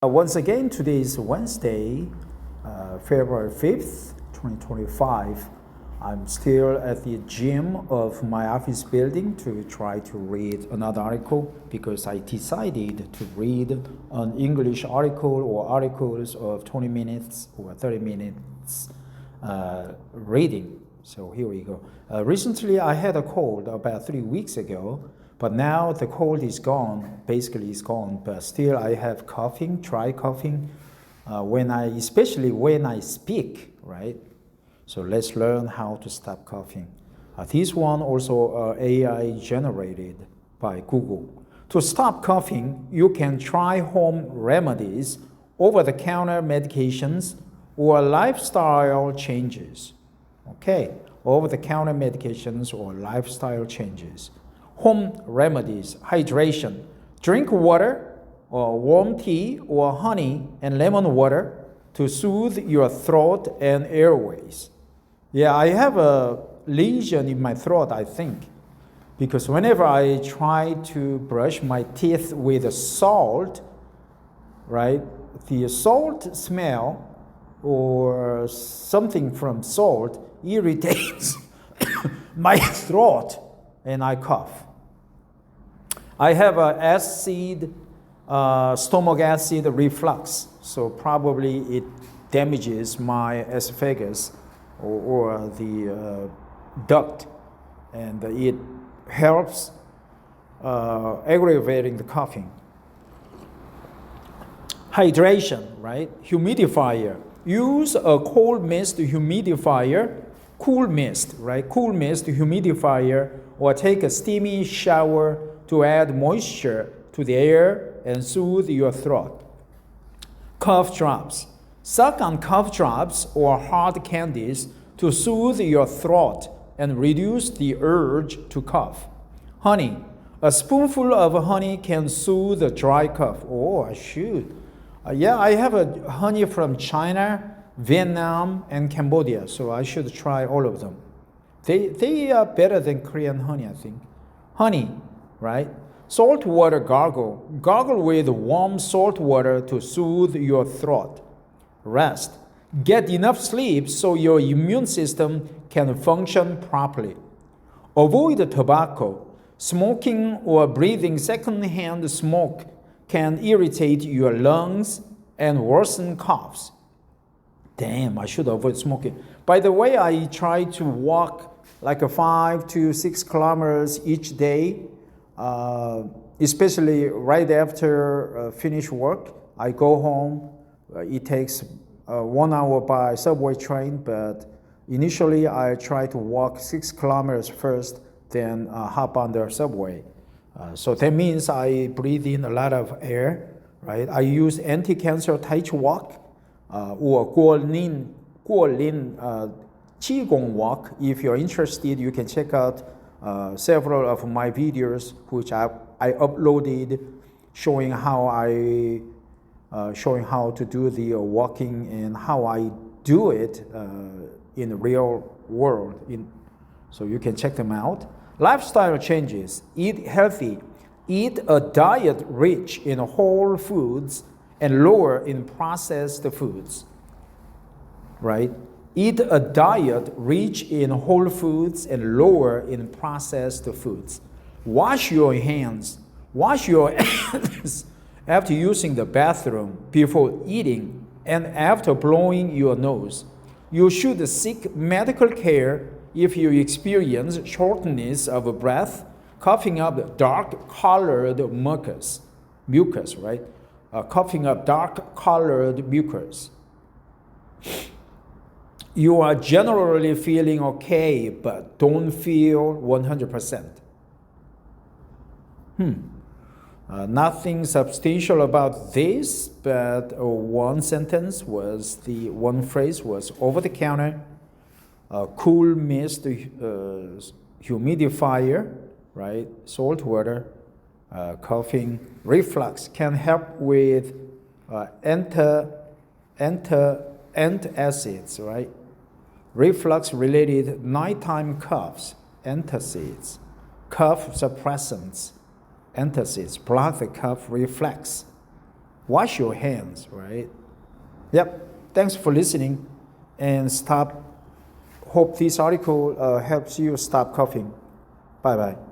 Once again, today is Wednesday, February 5th, 2025. I'm still at the gym of my office building to try to read another article because I decided to read an English article or articles of 20 minutes or 30 minutes reading. So here we go. Recently, I had a cold about 3 weeks ago. But now the cold is gone, basically it's gone, but still I have coughing, dry coughing, especially when I speak, right? So let's learn how to stop coughing. This one also AI generated by Google. To stop coughing, you can try home remedies, over-the-counter medications, or lifestyle changes. Okay, over-the-counter medications or lifestyle changes. Home remedies, hydration. Drink water or warm tea or honey and lemon water to soothe your throat and airways. Yeah, I have a lesion in my throat, I think, because whenever I try to brush my teeth with salt, right, the salt smell or something from salt irritates my throat and I cough. I have stomach acid reflux, so probably it damages my esophagus or the duct, and it helps aggravating the coughing. Hydration, right? Humidifier. Use a cold mist humidifier, cool mist humidifier, or take a steamy shower to add moisture to the air and soothe your throat. Cough drops. Suck on cough drops or hard candies to soothe your throat and reduce the urge to cough. Honey. A spoonful of honey can soothe a dry cough. Oh, I should. I have a honey from China, Vietnam, and Cambodia, so I should try all of them. They are better than Korean honey, I think. Honey. Right? Salt water gargle. Gargle with warm salt water to soothe your throat. Rest. Get enough sleep so your immune system can function properly. Avoid tobacco. Smoking or breathing secondhand smoke can irritate your lungs and worsen coughs. Damn, I should avoid smoking. By the way, I try to walk like 5 to 6 kilometers each day. Especially right after finish work, I go home. It takes 1 hour by subway train, but initially I try to walk 6 kilometers first, then hop on the subway. So that means I breathe in a lot of air, right? I use anti-cancer Tai Chi walk or Guolin Qigong walk. If you're interested, you can check out several of my videos which I uploaded showing how to do the walking and how I do it in the real world. So you can check them out. Lifestyle changes. Eat healthy. Eat a diet rich in whole foods and lower in processed foods. Right? Eat a diet rich in whole foods and lower in processed foods. Wash your hands. Wash your hands after using the bathroom, before eating, and after blowing your nose. You should seek medical care if you experience shortness of breath, coughing up dark-colored mucus, right? Coughing up dark-colored mucus. You are generally feeling okay, but don't feel 100%. Nothing substantial about this, but one phrase was over-the-counter, cool mist humidifier, right? Salt water, coughing, reflux can help with antacids, right? Reflux-related nighttime coughs, antacids, cough suppressants, antacids block the cough reflex. wash your hands, right? Yep. Thanks for listening, and stop. Hope this article helps you stop coughing. Bye bye.